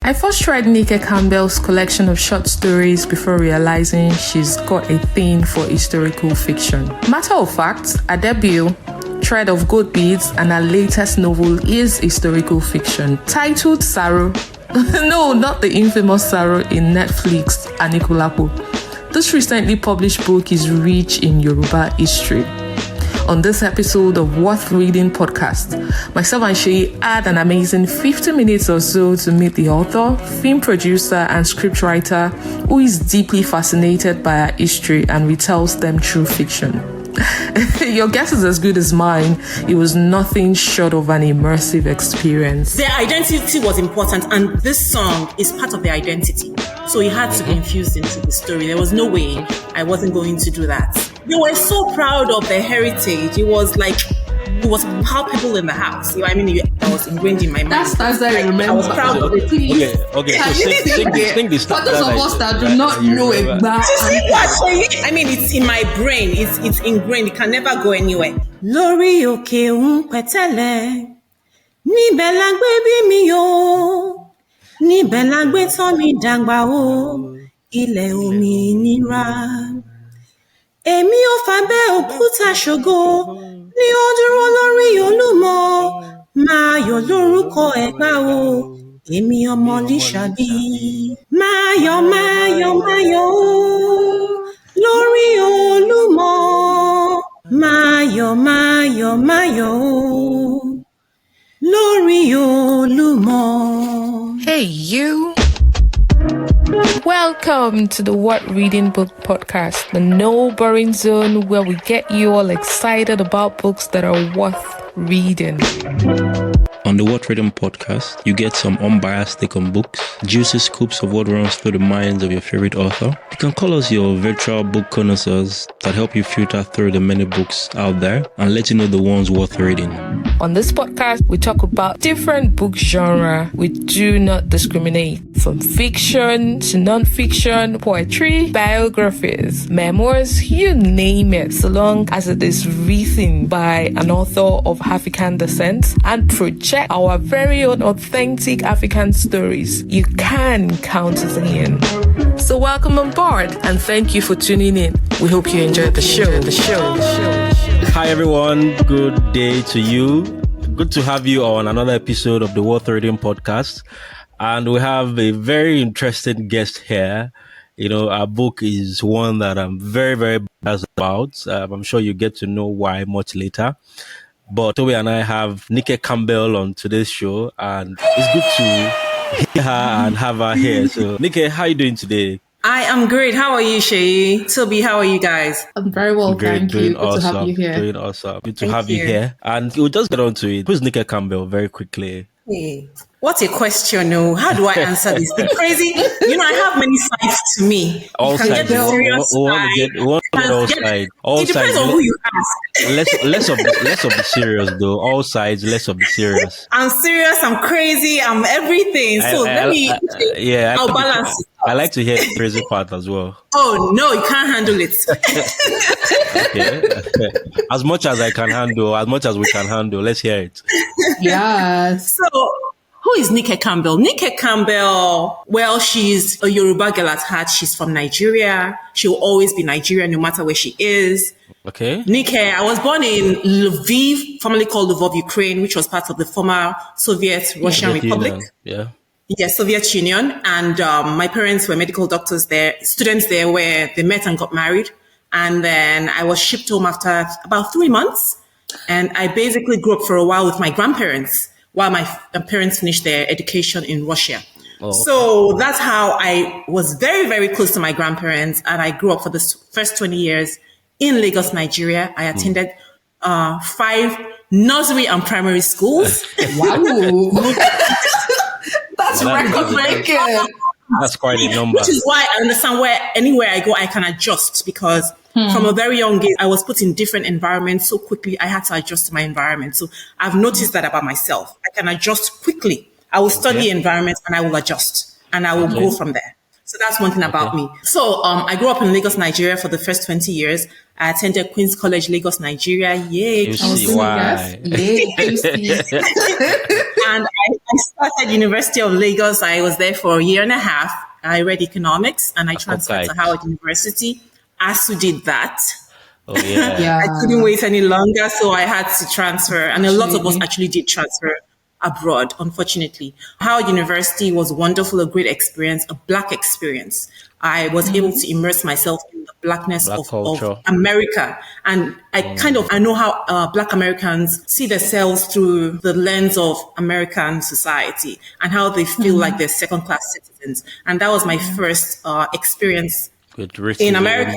I first tried Nika Campbell's collection of short stories before realizing she's got a thing for historical fiction. Matter of fact, her debut, Thread of Goat Beads, and her latest novel is historical fiction, titled SARO. No, not the infamous SARO in Netflix, Anikulapo. This recently published book is rich in Yoruba history. On this episode of Worth Reading podcast, myself and Shay had an amazing 50 minutes or so to meet the author, film producer, and scriptwriter who is deeply fascinated by our history and retells them through fiction. Your guess is as good as mine. It was nothing short of an immersive experience. Their identity was important, and this song is part of their identity. So it had to be infused into the story. There was no way I wasn't going to do that. They were so proud of their heritage. It was palpable in the house. You know, I mean, that was ingrained in my mind. That's I remember. I was proud of it. Okay. So sing this. For those of us that do not know it, I mean, it's in my brain. It's ingrained. It can never go anywhere. Lórí òkè un pẹ̀tẹ́lẹ̀, níbẹ̀ la gbé bí mi o, níbẹ̀ la gbé tọ́ mi dàgbà o, ilẹ̀ òmìnira. Èmi ò fàbẹ́ òkúta ṣògo, ní ó dúró lórí Olúmọ, máa yọ̀ lórúkọ Ẹ̀gbá o, èmi ọmọ Lísàbí. Máa yọ̀ o, lórí Olúmọ, máa yọ̀ o, lórí Olúmọ. Hey, you. Welcome to the What Reading Book podcast, the no boring zone where we get you all excited about books that are worth reading. On the What Reading podcast, you get some unbiased take on books, juicy scoops of what runs through the minds of your favorite author. You can call us your virtual book connoisseurs that help you filter through the many books out there and let you know the ones worth reading. On this podcast, we talk about different book genre. We do not discriminate, from fiction to non-fiction, poetry, biographies, memoirs, you name it, so long as it is written by an author of African descent and project our very own authentic African stories. You can count us in. So welcome on board and thank you for tuning in. We hope you enjoyed the show. Hi everyone, good day to you. Good to have you on another episode of the Worth Reading podcast. And we have a very interesting guest here. You know, our book is one that I'm very, very biased about. I'm sure you get to know why much later. But Toby and I have Nika Campbell on today's show, and it's good to hear her and have her here. So, Nika, how are you doing today? I am great. How are you, Shay? Toby, how are you guys? I'm very well, thank you. Good to have you here. Doing awesome. Good to have you here. And we'll just get on to it. Who's Nika Campbell very quickly? Hey, what a question. No, how do I answer this? It's crazy. You know, I have many sides to me. All sides. We want to get all sides. All it depends sides. on who you ask. Less of the serious though. All sides, less of the serious. I'm serious. I'm crazy. I'm everything. So I'll balance it. I like to hear the crazy part as well. Oh no, you can't handle it. Okay. As much as I can handle, as much as we can handle, let's hear it. Yes. So, who is Nika Campbell? Nika Campbell, well, she's a Yoruba girl at heart. She's from Nigeria. She'll always be Nigerian no matter where she is. Okay. Nika, I was born in Lviv, formerly called Lvov, Ukraine, which was part of the former Soviet Russian Republic. Yeah. Yes, Soviet Union. And my parents were medical doctors there, students there where they met and got married. And then I was shipped home after about 3 months. And I basically grew up for a while with my grandparents while my parents finished their education in Russia. Oh, okay. So that's how I was very, very close to my grandparents. And I grew up for the first 20 years in Lagos, Nigeria. I attended 5 nursery and primary schools. Wow. That's record-breaking. That's quite a number. Which is why I understand where anywhere I go, I can adjust because from a very young age, I was put in different environments so quickly. I had to adjust to my environment. So I've noticed that about myself. I can adjust quickly. I will study environments and I will adjust and I will go from there. So that's one thing about me. So I grew up in Lagos, Nigeria for the first 20 years. I attended Queen's College, Lagos, Nigeria. Yay. You see why. Yay. And I started University of Lagos. I was there for a year and a half. I read economics and I transferred to Howard University. ASU did that. Oh, yeah. Yeah. I couldn't wait any longer, so I had to transfer. And a lot of us actually did transfer abroad, unfortunately. Howard University was wonderful, a great experience, a Black experience. I was able to immerse myself in the Blackness of America. And I know how Black Americans see themselves through the lens of American society and how they feel like they're second-class citizens. And that was my first experience in America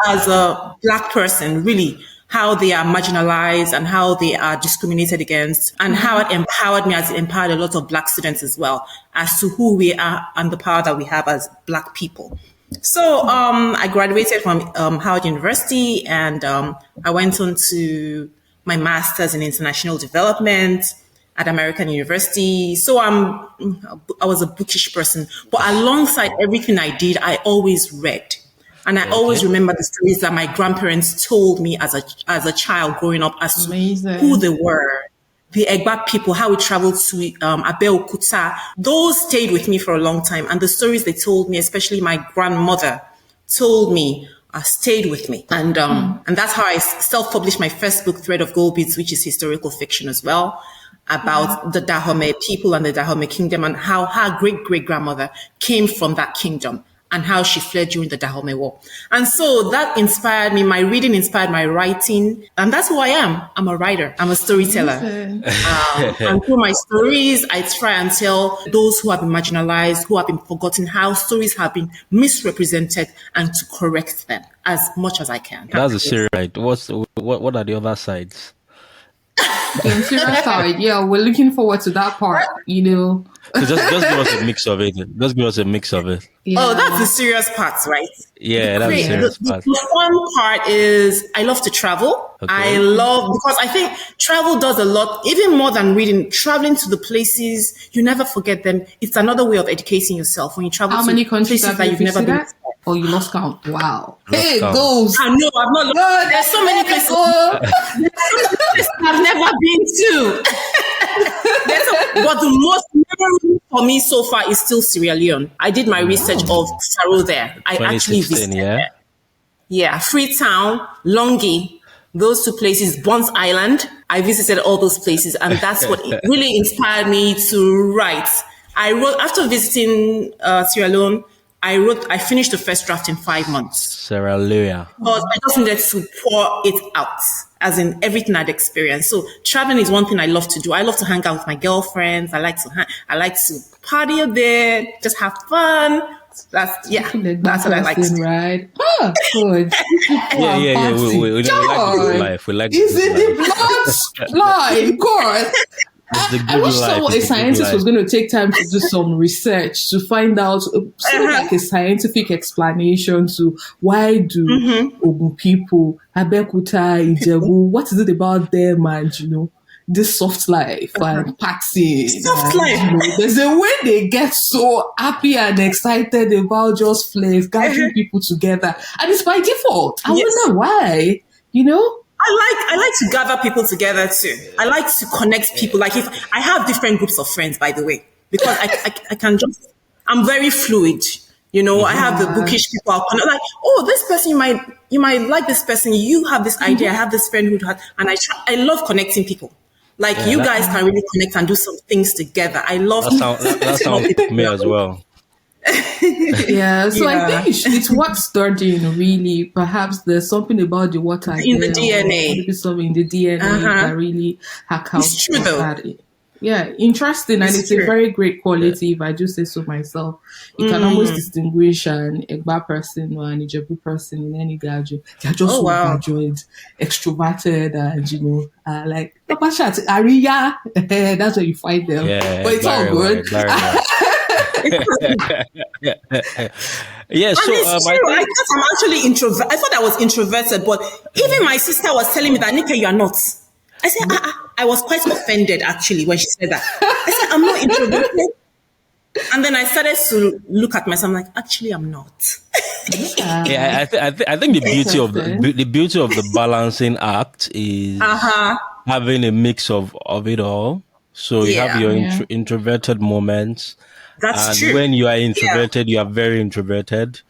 as a Black person, really, how they are marginalized and how they are discriminated against, and how it empowered me as it empowered a lot of Black students as well as to who we are and the power that we have as Black people. So I graduated from Howard University, and I went on to my master's in international development at American University. So I was a bookish person, but alongside everything I did, I always read. And I always remember the stories that my grandparents told me as a child growing up as to who they were. The Egba people, how we traveled to Abeokuta. Those stayed with me for a long time. And the stories they told me, especially my grandmother told me, stayed with me. And that's how I self-published my first book, Thread of Gold Beads, which is historical fiction as well, about the Dahomey people and the Dahomey kingdom and how her great-great-grandmother came from that kingdom and how she fled during the Dahomey War. And so that inspired me. My reading inspired my writing. And that's who I am. I'm a writer. I'm a storyteller. And through my stories, I try and tell those who have been marginalized, who have been forgotten, how stories have been misrepresented, and to correct them as much as I can. That's a serious side. What are the other sides? The serious side, yeah, we're looking forward to that part, So just give us a mix of it. Just give us a mix of it. Yeah. Oh, that's the serious parts, right? Yeah, that's the serious part. The fun part is I love to travel. Okay. Because I think travel does a lot, even more than reading. Traveling to the places, you never forget them. It's another way of educating yourself when you travel How to many countries places have that you you've never been visited? to. Oh, you lost count. Wow. Hey, count. goals. I know, I've not. There's so many places I've never been to. But the most memorable for me so far is still Sierra Leone. I did my research of SARO there. I actually visited there. Yeah, Freetown, Longi, those two places, Bonds Island. I visited all those places, and that's what really inspired me to write. I wrote, after visiting Sierra Leone, I finished the first draft in 5 months. Sierra Leone. Because I just needed to pour it out, as in everything I'd experienced. So traveling is one thing I love to do. I love to hang out with my girlfriends. I like to party a bit, just have fun. That's what I like to do. Right? Oh, good. Yeah. We like the life. We like Is it the blood? God. I wish a scientist was going to take time to do some research to find out like a scientific explanation to why do Ogun people, Abekuta, Ijebu, what is it about them and, this soft life and partying. Soft life. There's a way they get so happy and excited about just flames, gathering people together. And it's by default. I wonder why, I like to gather people together too. I like to connect people. Like if I have different groups of friends, by the way, because I can I'm very fluid. I have the bookish people. I'll connect, like, oh, this person, you might like this person. You have this idea. I have this friend and I love connecting people. Like you guys can really connect and do some things together. I love that sounds me as well. Yeah, so I think it's worth studying, really. Perhaps there's something about the water in the DNA. Maybe something in the DNA that really accounts. It's true though. That. Yeah, interesting, and it's a very great quality. If I do say so myself, you can almost distinguish an Egba person or an Ijebu person in any gathering. They're just overjoyed, extroverted, and like Aria. That's where you find them. Yeah, but it's all good. Yeah, so it's true. I thought I'm actually introvert. I thought I was introverted, but even my sister was telling me that, Nika, you are not. I said, I was quite offended actually when she said that. I said, I'm not introverted. And then I started to look at myself. I'm like, actually, I'm not. Yeah, I think the beauty of the balancing act is having a mix of it all. So you have Yeah, your Yeah. introverted moments, that's and true. when you are Yeah. introverted, you are very introverted.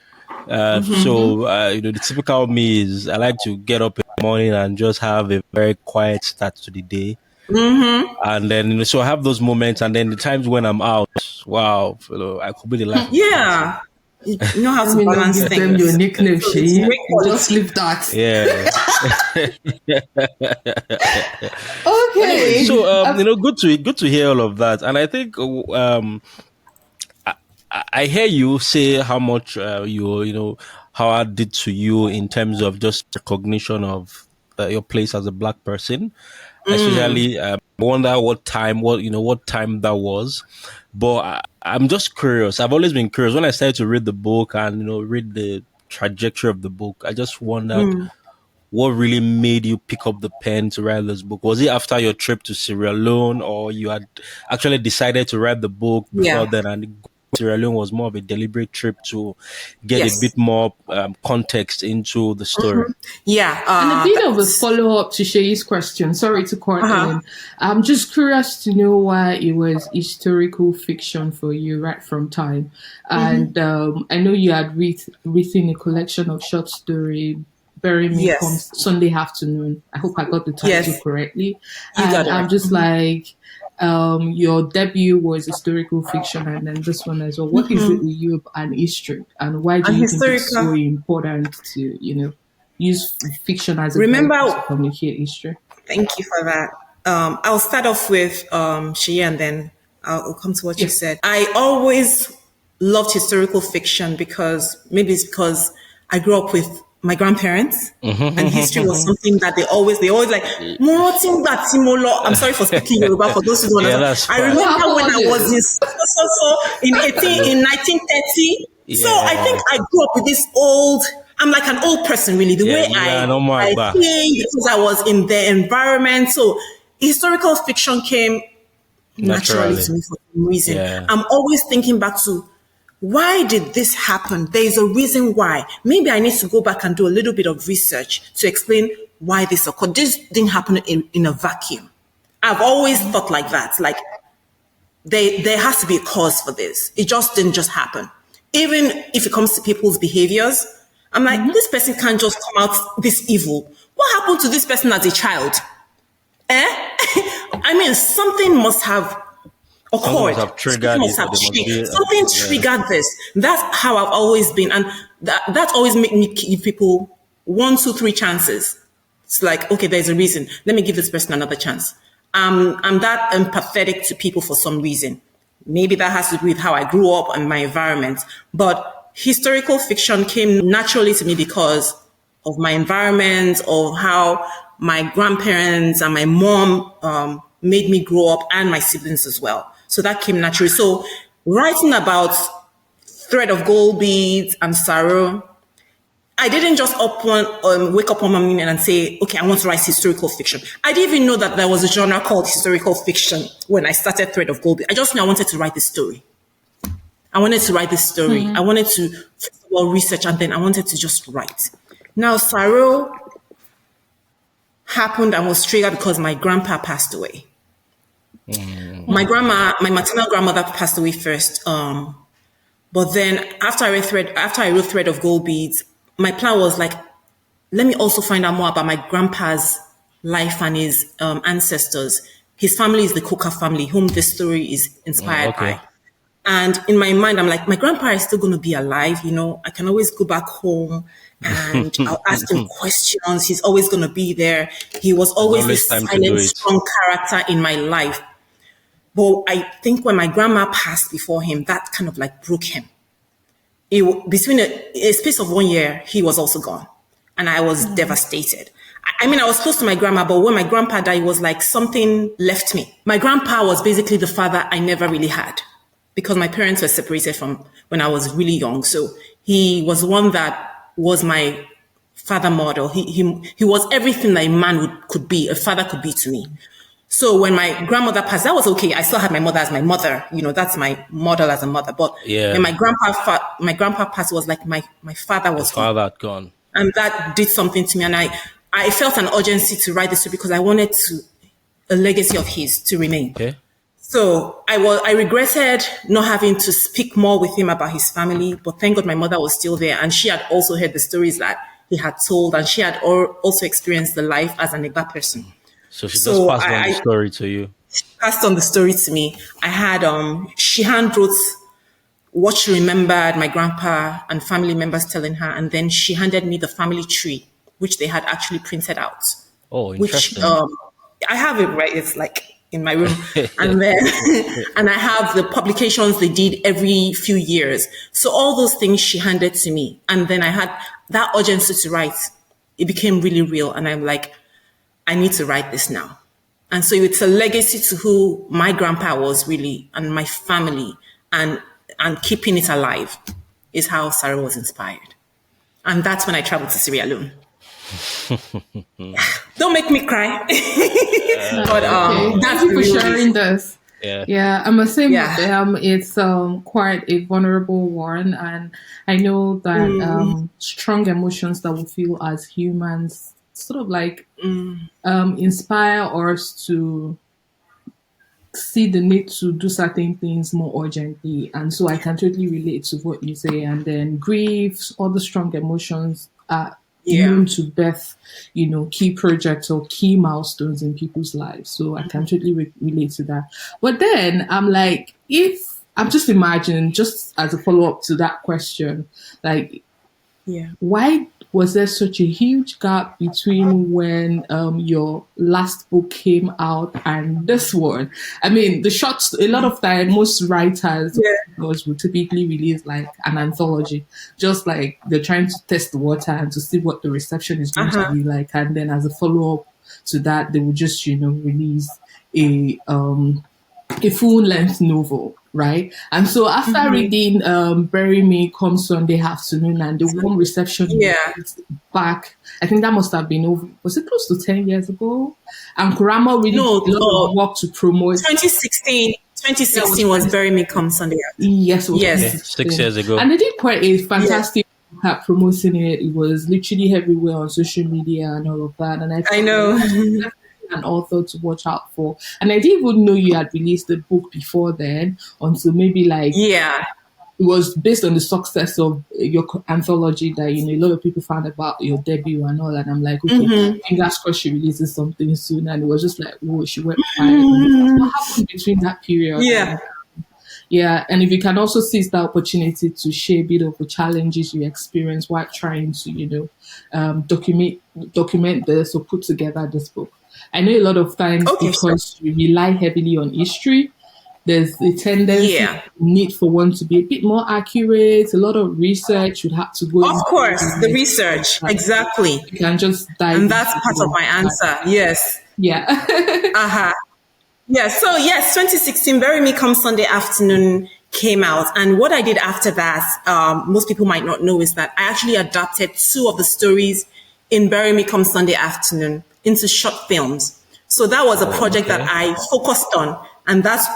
The typical me is I like to get up in the morning and just have a very quiet start to the day. And then, so I have those moments, and then the times when I'm out, wow, I could be the life of the party. Yeah. You know how Let to me not balance give them your things. nickname, So it's Shay. great You just quality. leave that. Yeah. Anyway, Okay. so good to hear all of that, and I think I hear you say how much Howard did to you in terms of just recognition of your place as a black person. Especially, I wonder what time that was. But I'm just curious. I've always been curious. When I started to read the book and read the trajectory of the book, I just wondered what really made you pick up the pen to write this book. Was it after your trip to Sierra Leone, or you had actually decided to write the book before Yeah. then, and Sierra Leone was more of a deliberate trip to get a Yes. bit more context into the story? Yeah. And a bit of a follow up to Shay's question. Sorry to cut in. I'm just curious to know why it was historical fiction for you right from time. And I know you had written a collection of short story. Bury Me Come Yes. Sunday Afternoon. I hope I got the title Yes. correctly. You got And it I'm right. just like, your debut was historical fiction, and then this one as well. What is it with you and history, and why do And you think it's so historical. important to use fiction as a Remember, vehicle to communicate history? thank you for that. I'll start off with Shia, and then I'll come to what you Yeah. said. I always loved historical fiction because maybe it's because I grew up with my grandparents, and history was something that they always like. I'm sorry for speaking Yoruba for those who don't Yeah, understand. that's I fine. remember when What I was happened? in in 1930. So I Yeah. think I grew up with this old. I'm like an old person, really. The Yeah, way you are no more I back. think because I was in the environment. So historical fiction came naturally Naturally. to me for some reason. Yeah. I'm always thinking back to why did this happen? There is a reason why. Maybe I need to go back and do a little bit of research to explain why this occurred. This didn't happen in a vacuum. I've always thought like that. Like there has to be a cause for this. It just didn't just happen. Even if it comes to people's behaviors, I'm like, this person can't just come out this evil. What happened to this person as a child? I mean, something must have Something occurred. must have Something triggered must it. There have must changed. be Something yeah. triggered this. That's how I've always been. And that always make me give people 1, 2, 3 chances. It's like, okay, there's a reason. Let me give this person another chance. I'm that empathetic to people for some reason. Maybe that has to do with how I grew up and my environment. But historical fiction came naturally to me because of my environment, of how my grandparents and my mom made me grow up, and my siblings as well. So that came naturally. So writing about Thread of Gold Beads and SARO, I didn't just wake up one morning and say, okay, I want to write historical fiction. I didn't even know that there was a genre called historical fiction when I started Thread of Gold Beads. I just knew I wanted to write this story. I wanted to write this story. I wanted to, first of all, research, and then I wanted to just write. Now, SARO happened and was triggered because my grandpa passed away. My maternal grandmother passed away first. But then after I wrote Thread of Gold Beads, my plan was like, let me also find out more about my grandpa's life and his ancestors. His family is the Coca family, whom this story is inspired Okay. by. And in my mind, I'm like, my grandpa is still going to be alive. I can always go back home and I'll ask him questions. He's always going to be there. He was always always this time to do silent, it. strong character in my life. But I think when my grandma passed before him, that kind of like broke him. Between a space of 1 year, he was also gone. And I was devastated. I mean, I was close to my grandma, but when my grandpa died, it was like something left me. My grandpa was basically the father I never really had because my parents were separated from when I was really young. So he was one that was my father model. He was everything that a man could be, a father could be to me. So when my grandmother passed, that was okay. I still had my mother as my mother. That's my model as a mother. But Yeah. when my grandpa passed, it was like my father was gone. Father had gone. And that did something to me. And I felt an urgency to write this story because I wanted a legacy of his to remain. Okay. So I regretted not having to speak more with him about his family, but thank God my mother was still there, and she had also heard the stories that he had told, and she had also experienced the life as an Igba person. So she just So passed on the story to you. passed on the story to me. I had she hand wrote what she remembered my grandpa and family members telling her, and then she handed me the family tree, which they had actually printed out. Oh, Which interesting. I have it right. It's like in my room, and then and I have the publications they did every few years. So all those things she handed to me, and then I had that urgency to write. It became really real, and I'm like, I need to write this now. And so it's a legacy to who my grandpa was really, and my family, and keeping it alive is how SARO was inspired. And that's when I traveled to Sierra Leone. Don't make me cry. But Okay. that's Thank you for the real sharing reason. this. Yeah. Yeah, I'm the same Yeah. with them. It's quite a vulnerable one, and I know that strong emotions that we feel as humans sort of like inspire us to see the need to do certain things more urgently. And so I can totally relate to what you say. And then grief, all the strong emotions are Yeah. known to birth, key projects or key milestones in people's lives. So I can totally relate to that. But then I'm like, if I'm just imagining, just as a follow up to that question, like, Yeah. why was there such a huge gap between when your last book came out and this one? I mean, a lot of time, most writers will typically release like an anthology, just like they're trying to test the water and to see what the reception is going to be like. And then as a follow up to that, they will just, release a full length novel, right? And so after reading Bury Me Come Sunday Afternoon and the warm reception back, I think that must have been over, was it close to 10 years ago? And Kurama really did a lot of work to promote. 2016 was Bury Me Come Sunday. Yes, it was Yes. 2016. 6 years ago. And they did quite a fantastic at promoting it. It was literally everywhere on social media and all of that. And I know. An author to watch out for. And I didn't even know you had released the book before then, until maybe like Yeah. it was based on the success of your anthology that a lot of people found about your debut and all. And I'm like, okay, fingers crossed she releases something soon. And it was just like, whoa, she went quiet. What happened between that period? Yeah. Yeah, and if you can also seize the opportunity to share a bit of the challenges you experience while trying to, document this or put together this book. I know a lot of times because we rely heavily on history, there's a tendency need for one to be a bit more accurate. A lot of research would have to go. Of course, the research, exactly. You can just dive. And that's part of my answer. Yes. Yeah. Yeah. So yes, 2016, Bury Me Come Sunday Afternoon came out, and what I did after that, most people might not know, is that I actually adapted 2 of the stories in Bury Me Come Sunday Afternoon into short films. So that was a project that I focused on, and that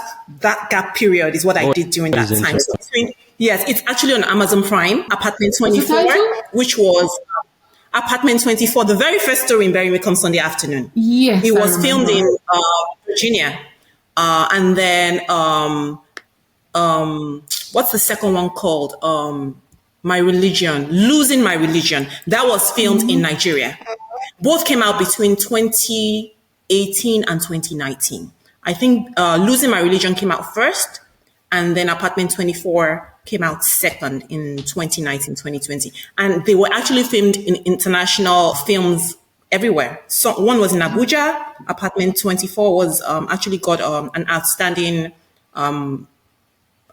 gap period is what I did during that time. So it's actually on Amazon Prime, Apartment 24, which was Apartment 24, the very first story in Bury Me Come Sunday Afternoon. Yes, it was filmed in Virginia, and then what's the second one called? My Religion, Losing My Religion. That was filmed in Nigeria. Both came out between 2018 and 2019. I think Losing My Religion came out first, and then Apartment 24 came out second in 2019, 2020. And they were actually filmed in international films everywhere. So one was in Abuja. Apartment 24 was actually got an outstanding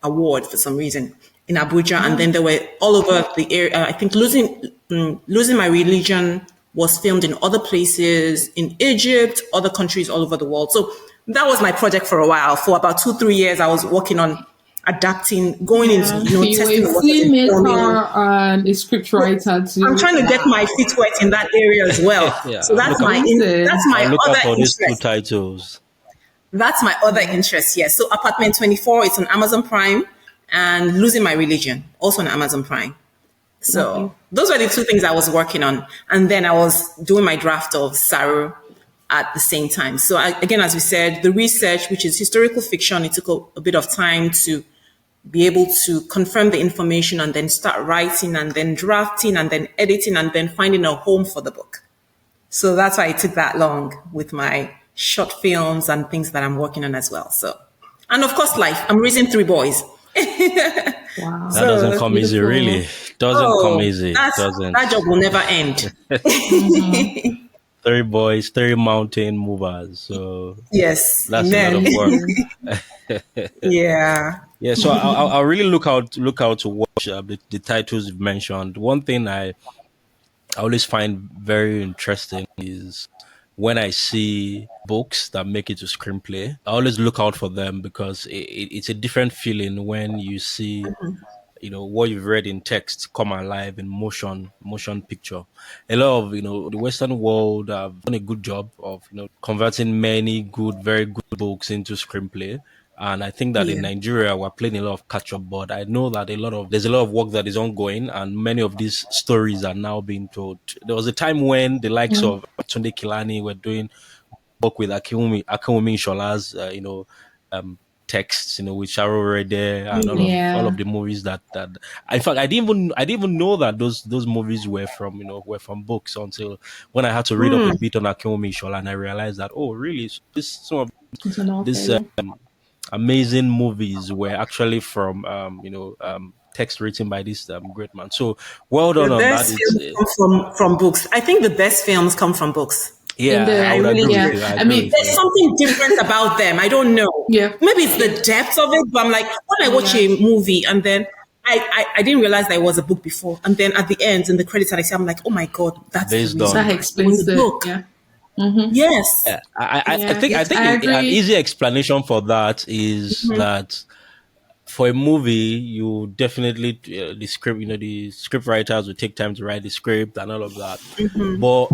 award for some reason in Abuja. And then they were all over the area. I think Losing My Religion was filmed in other places, in Egypt, other countries all over the world. So that was my project for a while. For about 2-3 years, I was working on adapting, going into, testing what filmmaker and a script writer too. I'm trying to get my feet wet in that area as well. So that's my other interest. 2 titles. That's my other interest. Yes. So Apartment 24, it's on Amazon Prime, and Losing My Religion, also on Amazon Prime. So those were the 2 things I was working on. And then I was doing my draft of SARO at the same time. So again, as we said, the research, which is historical fiction, it took a bit of time to be able to confirm the information and then start writing and then drafting and then editing and then finding a home for the book. So that's why it took that long with my short films and things that I'm working on as well. So, and of course, life. I'm raising 3 boys. Wow. That doesn't come easy, beautiful. really. Doesn't come easy. Doesn't. That job will never end. 3 boys, 3 mountain movers. So Yes. that's Amen. a lot of work. Yeah. Yeah, so I'll really look out to watch the titles you've mentioned. One thing I always find very interesting is when I see books that make it to screenplay. I always look out for them because it's a different feeling when you see what you've read in text come alive in motion picture. A lot of the Western world have done a good job of converting many very good books into screenplay. And I think that in Yeah. Nigeria we're playing a lot of catch up. But I know that there's a lot of work that is ongoing, and many of these stories are now being told. There was a time when the likes of Tunde Kilani were doing work with Akinwumi Shola's texts, with SARO right there, and all of the movies that in fact I didn't even know that those movies were from books until when I had to read up a bit on Akinwumi Shola, and I realized that really some of these amazing movies were actually from text written by this great man. So well done The on that. best films come from books. I think the best films come from books. Yeah, I would agree with you. I mean, There's something different about them. I don't know. Yeah. Maybe it's the depth of it, but I'm like, when I watch a movie and then I didn't realize that it was a book before. And then at the end, in the credits, and I see, I'm like, oh my God, that's the Based reason. on- that It explains was a the book. yeah. Yes. I think I an agree. easy explanation for that is that for a movie, you definitely the script writers will take time to write the script and all of that. But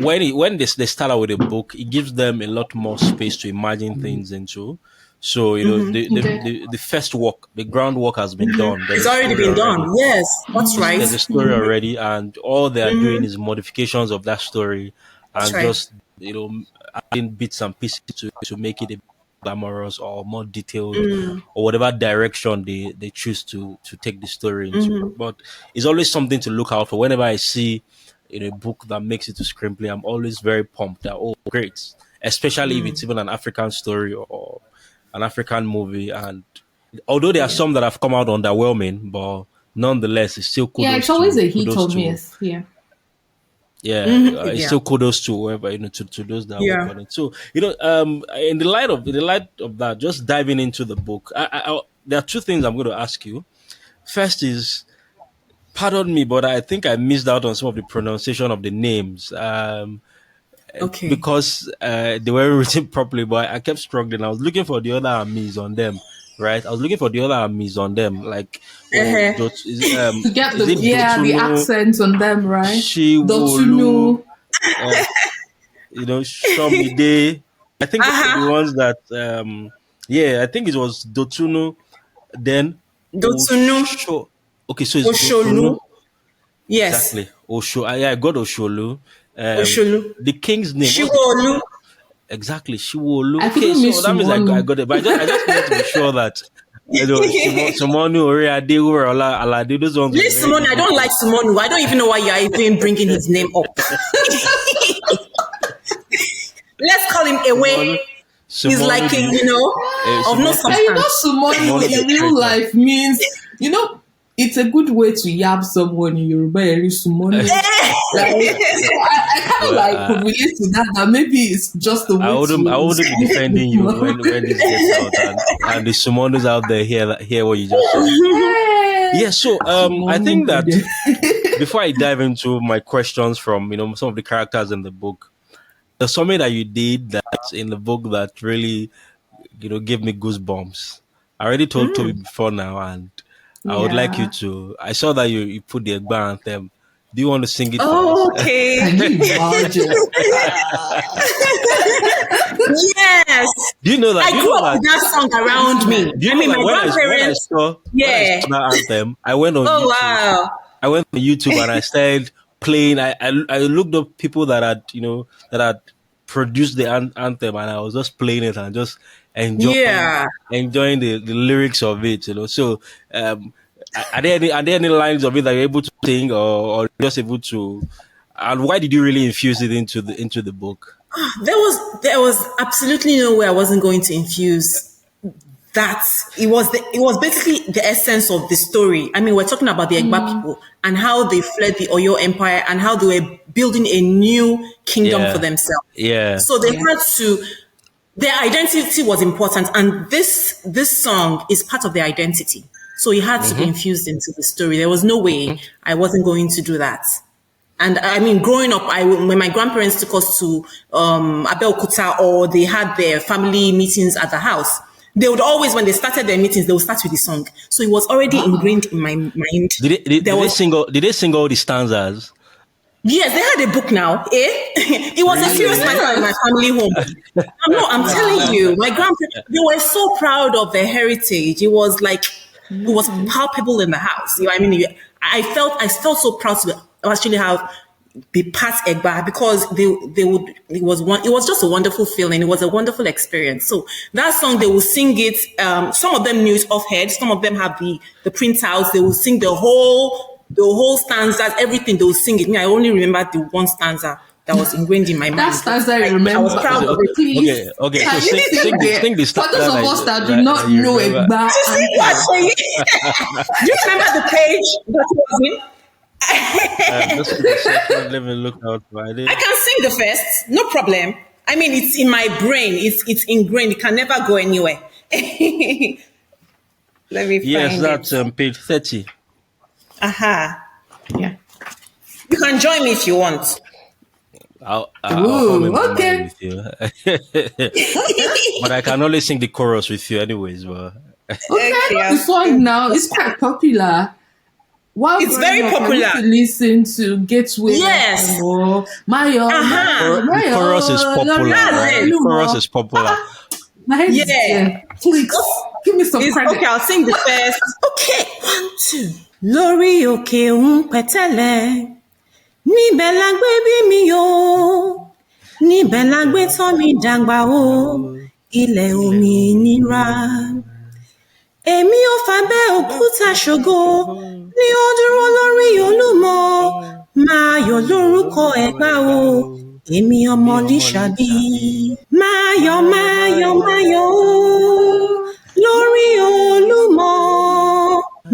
when they start out with a book, it gives them a lot more space to imagine things into. So the first work, the groundwork has been done. There's It's a already story been done. already. Yes. That's right. There's a story already, and all they are doing is modifications of that story, That's and right. just adding bits and pieces to make it a glamorous or more detailed or whatever direction they choose to take the story into. But it's always something to look out for. Whenever I see a book that makes it to screenplay, I'm always very pumped that great, especially if it's even an African story or an African movie. And although there are some that have come out underwhelming, but nonetheless, it's still kudos. Yeah, it's always to, a hit kudos or to- miss. Yeah. Yeah, it's Yeah. still kudos to whoever to those that Yeah. work on it. So in the light of that, just diving into the book, there are 2 things I'm going to ask you. First is, pardon me, but I think I missed out on some of the pronunciation of the names. Okay. Because they weren't written properly, but I kept struggling. I was looking for the other armies on them, right? I was looking for the other armies on them, like is it, To get is the it the Dotunu, accents on them, right? Shiwolu, Dotunu. Shomide. I think those are the ones that I think it was Dotunu, then Dotunu. Okay, so it's Osholu. Dotunu. Yes. Exactly. I got Osholu. Osholu. The king's name. Shiwolu. Exactly, Shiwolu. I Okay, think we so that means I Sumonu. got it. But I just wanted to be sure that Sumonu, Ore Adewu, Alade, those ones. Leave Simone. I don't like Simonu. I don't even know why you're even bringing his name up. Let's call him away. He's like, of no And you know, substance. Sumonu in real life means, it's a good way to yab someone in Yoruba. Sumonu. I kind of could relate to that maybe it's just the way I wouldn't be defending you when this gets out and the Sumonos out there hear what you just said. Yeah, so I think that before I dive into my questions from some of the characters in the book, there's something that you did that's in the book that really gave me goosebumps. I already told Toby before now, and I would like you to. I saw that you put the Egba anthem. Do you want to sing it for us? Okay. Can you imagine? Yes. Do you know that? I grew up with that song around me. Do you I know mean, that my when I grandparents. saw that anthem, I went on Oh, YouTube. wow. I went on YouTube and I started playing. I looked up people that had produced the anthem, and I was just playing it and just enjoying Yeah. enjoying the lyrics of it. So, um, are there any lines of it that you're able to sing, or just able to? And why did you really infuse it into the book? There was absolutely no way I wasn't going to infuse that. It was basically the essence of the story. I mean, we're talking about the Egba people and how they fled the Oyo Empire and how they were building a new kingdom for Yeah, themselves. yeah. So they had to. Their identity was important, and this song is part of their identity. So it had to be Mm-hmm. infused into the story. There was no way I wasn't going to do that. And I mean, growing up, when my grandparents took us to Abeokuta, or they had their family meetings at the house, they would always, when they started their meetings, they would start with the song. So it was already ingrained in my mind. There was Did they sing all the stanzas? Yes, they had a book now. It was a serious Really? matter in my family home. I'm telling you, my grandparents, they were so proud of their heritage. It was like, it was palpable in the house. You know, I mean, I felt so proud to actually be part Egba, because it was just a wonderful feeling. It was a wonderful experience. So that song, they will sing it. Some of them knew it off head. Some of them have the printouts. They will sing the whole stanzas, everything. They will sing it. Me, I only remember the one stanza that was ingrained in my mind. That stanza I I remember. was proud of it. Please. Okay. Can So you sing the for those of us that do not you know remember. Egba, See what? So do you remember the page that was in? Just give me a second. Let me look out for it. I can sing the first, no problem. I mean, it's in my brain. It's ingrained. It can never go anywhere. Let me Yes, find that's it. page 30. Aha. yeah. You can join me if you want. I'll Ooh, hum in my okay. mind with you. But I can only sing the chorus with you anyways. But Okay, I know the I'll- song now. It's quite popular. While It's growing very up, I popular. used to listen to Gateway. Yes. Mayo, Uh-huh. the chorus is popular, right? The chorus is popular. My head is Yeah. there. Please, give me some credit. Okay, I'll sing the first. Okay, 1, 2. Lórí òkè ń pẹ̀tẹ́lẹ̀, níbẹ̀ la gbé bí mi o, níbẹ̀ la gbé tọ́ mi dàgbà o, ilẹ̀ òmìnira. Èmi ò fàbẹ́ òkúta ṣògo, ní ó dúró lórí Olúmọ, máa yọ̀ lórúkọ Ẹ̀gbá o, èmi ọmọ Lísàbí. Máa yọ̀, máa yọ̀, máa yọ̀ o, lórí Olúmọ,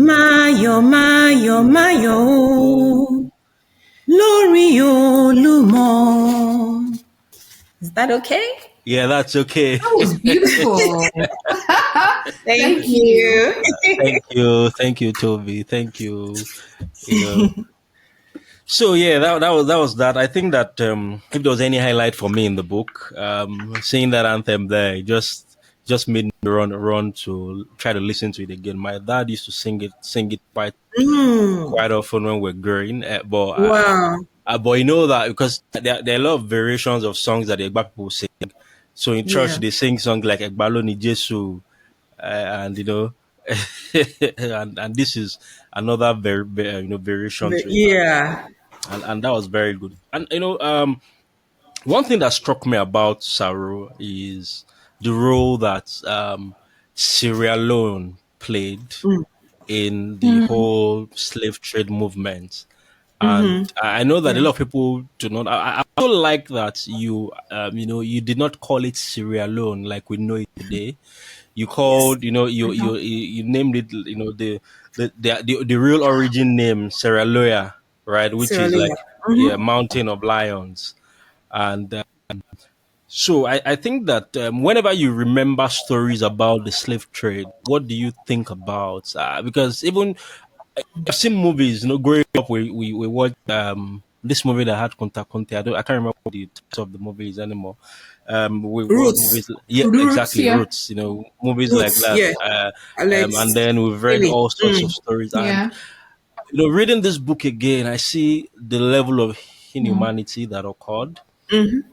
máa yọ̀, máa yọ̀, máa yọ̀ o, lórí Olúmọ. Is that okay? Yeah, that's okay. That was beautiful. Thank you. Thank you, Toby. Thank you. You know. So yeah, that was that. I think that if there was any highlight for me in the book, seeing that anthem there, it just made me run to try to listen to it again. My dad used to sing it quite often when we're growing. Wow. But you know that because there are a lot of variations of songs that the Egba people sing. So in church Yeah. they sing songs like Egbalo ni Jesu, and you know, and this is another variation to it, Yeah. and that was very good. And you know, one thing that struck me about SARO is the role that Sierra Leone played in the whole slave trade movement. And I know that a lot of people do not. I also like that you did not call it Sierra Leone like we know it today. You called, you named it, the real origin name Sierra Leone, right? Which Sierra is like Leone. mountain of lions. And so I think that whenever you remember stories about the slave trade, what do you think about? Because even I've seen movies, growing up, we watched this movie that had Conta Conte. I can't remember what the title of the movie is anymore. We watched Roots. movies, yeah, Roots, exactly, yeah. Roots. Movies like Roots, that. yeah. And then we've read Really? all sorts of stories. Yeah. And reading this book again, I see the level of inhumanity that occurred.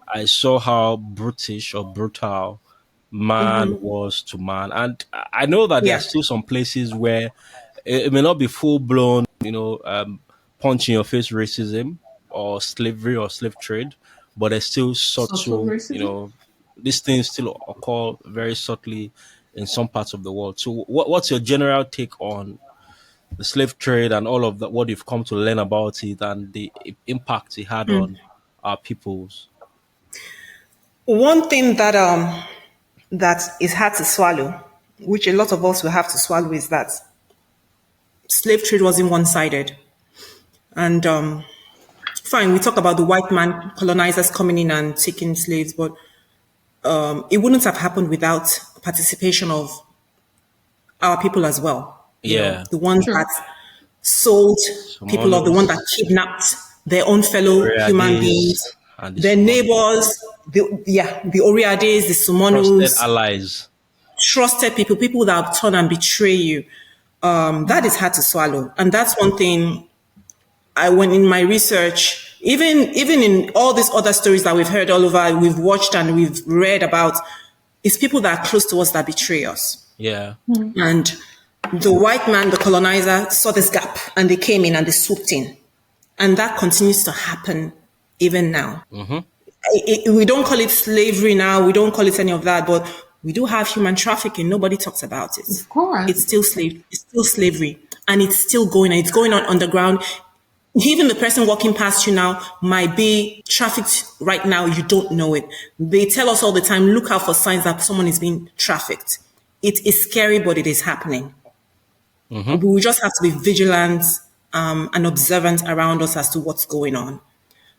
I saw how brutish or brutal man was to man. And I know that there are Yeah. still some places where it may not be full blown, punch in your face racism or slavery or slave trade, but there's still Subtle subtle, racism. these things still occur very subtly in some parts of the world. So what's your general take on the slave trade and all of that, what you've come to learn about it and the impact it had on our peoples? One thing that is hard to swallow, which a lot of us will have to swallow, is that slave trade wasn't one-sided. And fine, we talk about the white man colonizers coming in and taking slaves, but it wouldn't have happened without participation of our people as well. Yeah. The ones Sure. that sold people, or the one that Somanos, kidnapped their own fellow human beings, Oriades, and the their Somanos. neighbors, the Oriades, the Trusted Sumonos, allies. trusted people that turn and betray you. That is hard to swallow. And that's one thing I went in my research, even in all these other stories that we've heard all over, we've watched and we've read about, it's people that are close to us that betray us. Yeah. And the white man, the colonizer, saw this gap and they came in and they swooped in. And that continues to happen even now. We don't call it slavery now. We don't call it any of that, but we do have human trafficking. Nobody talks about it. Of course. It's still slavery, and it's still going on. It's going on underground. Even the person walking past you now might be trafficked right now. You don't know it. They tell us all the time, look out for signs that someone is being trafficked. It is scary, but it is happening. We just have to be vigilant and observant around us as to what's going on.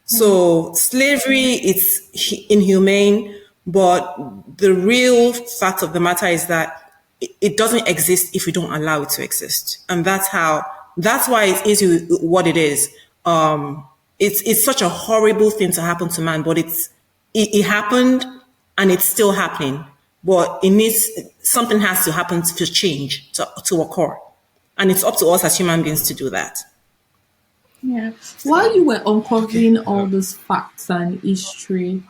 So slavery, it's inhumane, but the real fact of the matter is that it doesn't exist if we don't allow it to exist. And that's why it is what it is. It's such a horrible thing to happen to man, but it happened and it's still happening. But something has to happen to change, to occur. And it's up to us as human beings to do that. Yeah. While you were uncovering all these facts and history,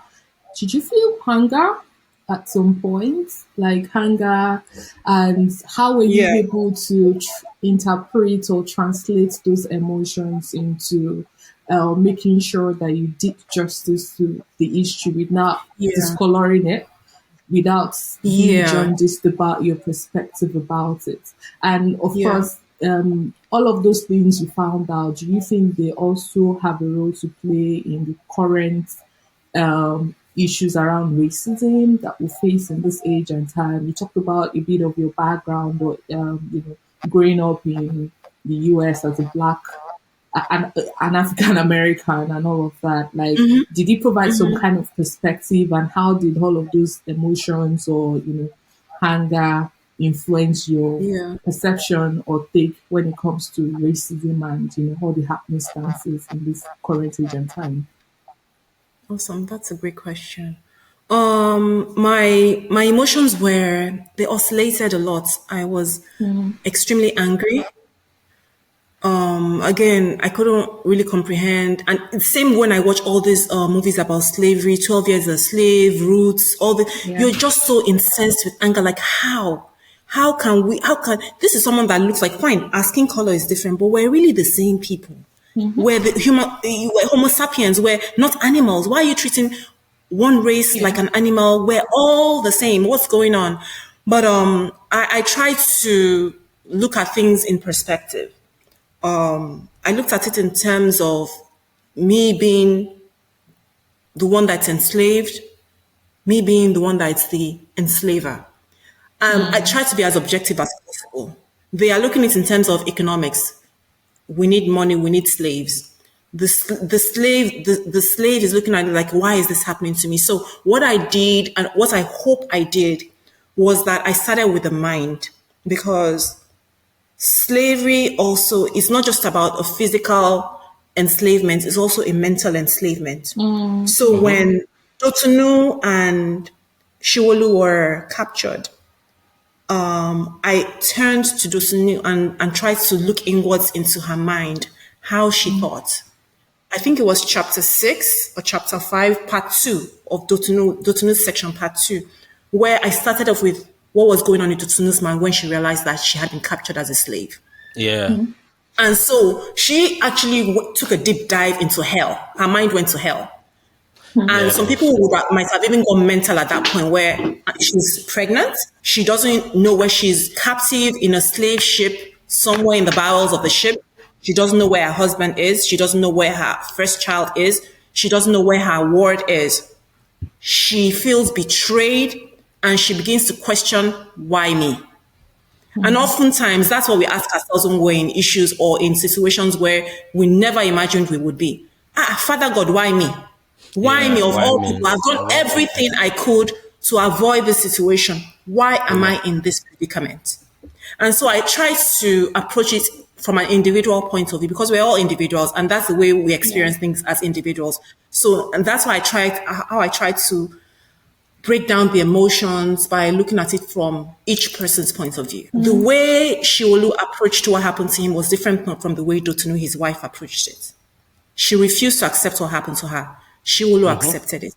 did you feel hunger at some point? Like hunger, and how were you Yeah. able to interpret or translate those emotions into making sure that you did justice to the history without Yeah. discoloring it, without being Yeah. jaundiced about your perspective about it? And of Yeah. course, all of those things you found out, do you think they also have a role to play in the current issues around racism that we face in this age and time? You talked about a bit of your background, or growing up in the US as a black, an African American, and all of that. Like, did it provide some kind of perspective, and how did all of those emotions or anger influence your Yeah. perception or take when it comes to racism and all the happenstances in this current age and time? Awesome. That's a great question. My emotions they oscillated a lot. I was extremely angry. Again, I couldn't really comprehend. And it's same when I watch all these movies about slavery, 12 Years a Slave, Roots, Yeah. you're just so incensed with anger. Like, how can this is someone that looks like, fine, our skin color is different, but we're really the same people. We're we're Homo sapiens, we're not animals. Why are you treating one race like an animal? We're all the same. What's going on? But I try to look at things in perspective. I looked at it in terms of me being the one that's enslaved, me being the one that's the enslaver. I try to be as objective as possible. They are looking at it in terms of economics. We need money, we need slaves. The slave is looking at it like, why is this happening to me? So what I did, and what I hope I did, was that I started with the mind, because slavery also is not just about a physical enslavement, it's also a mental enslavement. So when Dotunu and Shiwolu were captured, I turned to Dotunu and tried to look inwards into her mind, how she thought. I think it was chapter 6 or chapter 5, part 2 of Dotunu's section, part 2, where I started off with what was going on in Dotunu's mind when she realized that she had been captured as a slave. Yeah. And so she actually took a deep dive into hell. Her mind went to hell. And some Yes. people might have even gone mental at that point where she's pregnant. She doesn't know where she's captive in a slave ship somewhere in the bowels of the ship. She doesn't know where her husband is. She doesn't know where her first child is. She doesn't know where her ward is. She feels betrayed and she begins to question, why me? And oftentimes that's what we ask ourselves when we're in issues or in situations where we never imagined we would be. Father God, why me? Why me? Yeah. Of Why all me? people, I've done everything I could to avoid this situation. Why am Yeah. I in this predicament? And so I try to approach it from an individual point of view because we're all individuals and that's the way we experience things as individuals. So, and that's why how I try to break down the emotions by looking at it from each person's point of view. The way Shiolu approached what happened to him was different from the way Dotunu, his wife, approached it. She refused to accept what happened to her. Shiolu Mm-hmm. accepted it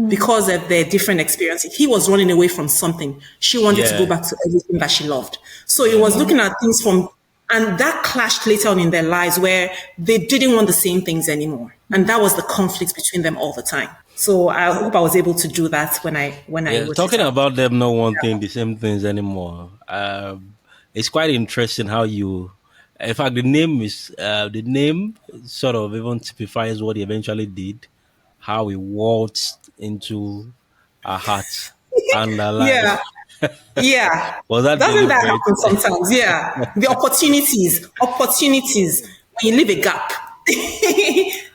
because of their different experiences. He was running away from something. She wanted to go Yeah. back to everything that she loved. So it Yeah. was looking at things from, and that clashed later on in their lives where they didn't want the same things anymore. And that was the conflict between them all the time. So I hope I was able to do that when I Yeah. wrote it Talking out. about them not wanting the same things anymore. It's quite interesting how you. In fact, the name sort of even typifies what he eventually did. How he waltzed into our hearts and our Yeah, life. yeah. Was that Doesn't that deliberate? happen sometimes? Yeah. The opportunities when you leave a gap.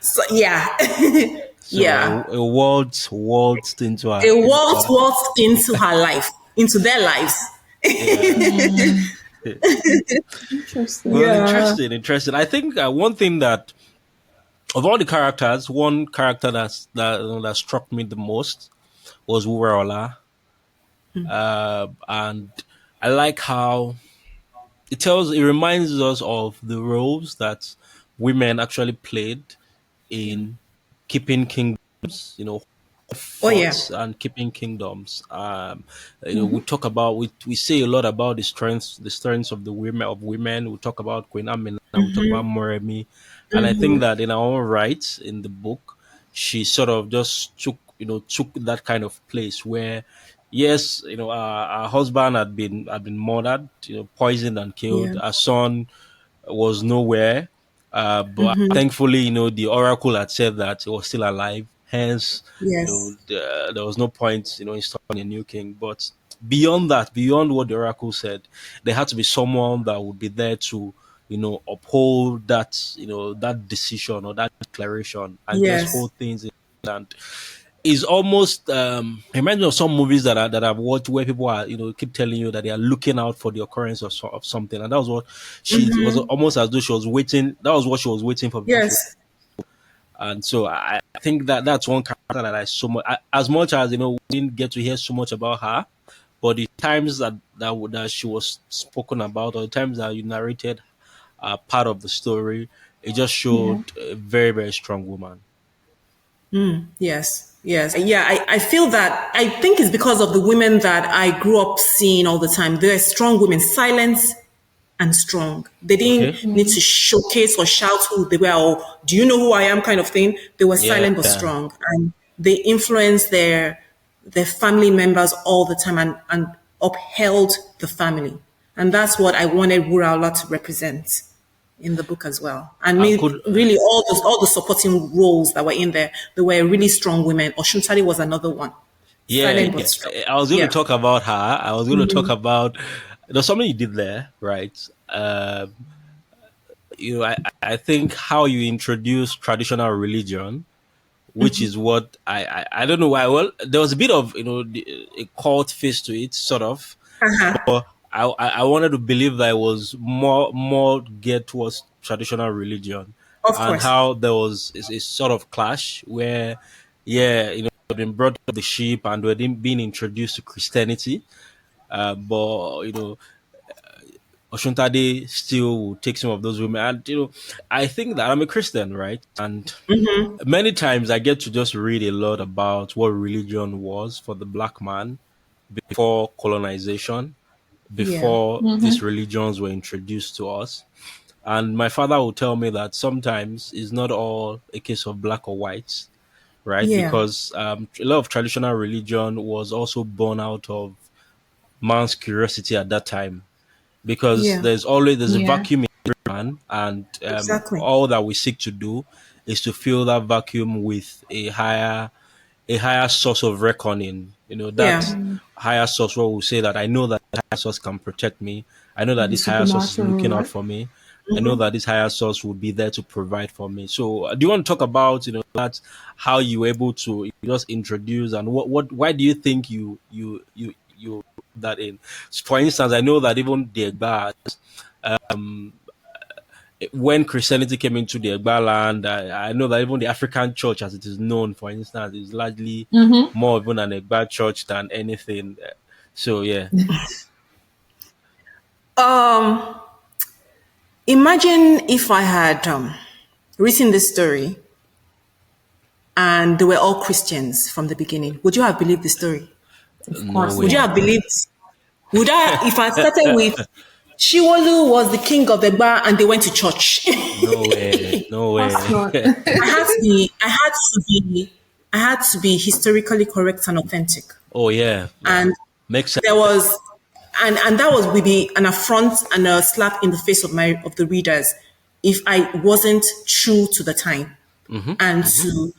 So yeah. So Yeah. a waltzed into A into waltz waltzed into her life, into their lives. yeah. Well, Yeah. interesting. I think one thing that of all the characters, one character that struck me the most was Uwerola, and I like how it reminds us of the roles that women actually played in keeping kingdoms. Oh yeah. Forts and keeping kingdoms. We talk about we say a lot about the strengths of the women. We talk about Queen Amina. We talk about Moremi, and I think that in our own rights in the book, she sort of just took that kind of place where. Yes, our husband had been murdered, poisoned and killed. Yeah. Our son was nowhere. But thankfully, the oracle had said that he was still alive. Hence, Yes. there was no point, installing a new king. But beyond that, beyond what the oracle said, there had to be someone that would be there to, uphold that decision or that declaration and just Yes. hold things in hand is almost it reminds me of some movies that I've watched where people are keep telling you that they are looking out for the occurrence of something, and that was what it was almost as though she was waiting. That was what she was waiting for before she. Yes. And so I think that that's one character that I so much as much as we didn't get to hear so much about her, but the times that she was spoken about or the times that you narrated part of the story, it just Yeah. showed a very very strong woman. Yes, yes. Yeah, I feel that I think it's because of the women that I grew up seeing all the time. They're strong women, silent and strong. They Okay. didn't need to showcase or shout who they were or do you know who I am kind of thing. They were Yeah. silent but strong. And they influenced their family members all the time and upheld the family. And that's what I wanted Wuraola to represent in the book as well. And I me, could. really, all the supporting roles that were in there, they were really strong women. Oshuntari was another one, Yeah, silent but yeah. strong. I was going to Yeah, talk about her. I was going to talk about there's something you did there, right? I think how you introduce traditional religion, which is what I don't know why. Well, there was a bit of a cult face to it, sort of. But I wanted to believe that it was more geared towards traditional religion, of and course. how there was a sort of clash where, yeah, they've been brought up the sheep and were being introduced to Christianity, but Oshuntade still will take some of those women, and I think that I'm a Christian, right? And many times I get to just read a lot about what religion was for the black man before colonization, Yeah, before these religions were introduced to us. And my father will tell me that sometimes it's not all a case of black or white. right? Yeah. Because a lot of traditional religion was also born out of man's curiosity at that time, because Yeah. there's a Yeah. vacuum in every man, and Exactly. all that we seek to do is to fill that vacuum with a higher source of reckoning. That Yeah. higher source where we say that I know that the higher source can protect me. I know that The this higher source is supernatural, looking out right? for me. I know that this higher source will be there to provide for me. So, do you want to talk about that, how you were able to just introduce, and why do you think you that in? For instance, I know that even the Egbas, when Christianity came into the Egba land, I know that even the African church, as it is known, for instance, is largely more even an Egba church than anything. So yeah. Um, Imagine if I had written this story and they were all Christians from the beginning. Would you have believed the story? Of No course Would you not. way. have believed? Would I, if I started with Shiwolu was the king of the bar and they went to church? No way. No Of course way. not. I had to be historically correct and authentic. Oh yeah. Yeah. And Makes sense. there was and that was would be an affront and a slap in the face of the readers if I wasn't true to the time and to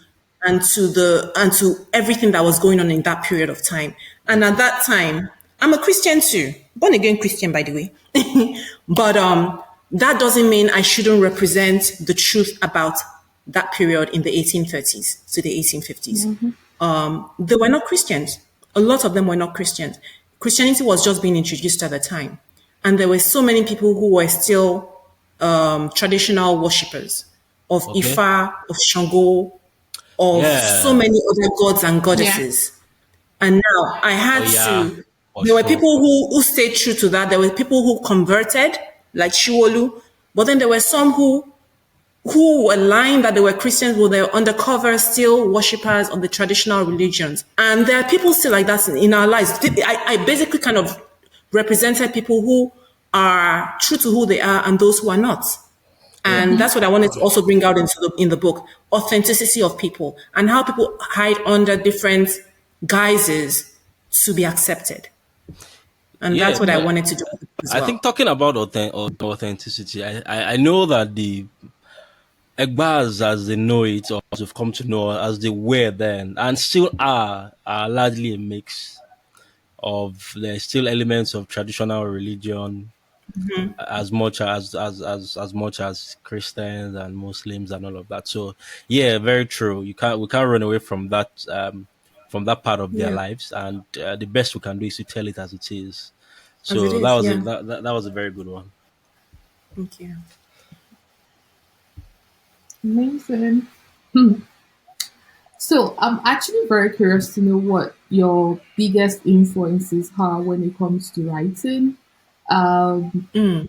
everything that was going on in that period of time. And at that time, I'm a Christian too, born again Christian by the way. But that doesn't mean I shouldn't represent the truth about that period in the 1830s to the 1850s. They were not Christians. A lot of them were not Christians. Christianity was just being introduced at the time. And there were so many people who were still traditional worshippers of Okay. Ifa, of Shango, of so Yeah. many other gods and Yeah. goddesses. And now I Oh had yeah. to, there were Oshun. people who stayed true to that. There were people who converted, like Shiwolu, but then there were some who were lying that they were Christians, but they were undercover still worshippers of the traditional religions. And there are people still like that in our lives. I basically kind of represented people who are true to who they are and those who are not. Yeah. And that's what I wanted to also bring out in the book, authenticity of people and how people hide under different guises to be accepted. And Yeah. that's what I But wanted to do as I think well. talking about authenticity, I know that the Egbas, as they know it, or as they've come to know, as they were then, and still are largely a mix of, there's still elements of traditional religion, as much as much as Christians and Muslims and all of that. So yeah, very true. We can't run away from that part of their Yeah, lives, and the best we can do is to tell it as it is. as it So is. Yeah. that was a very good one. Thank you. Amazing. So I'm actually very curious to know what your biggest influences are when it comes to writing.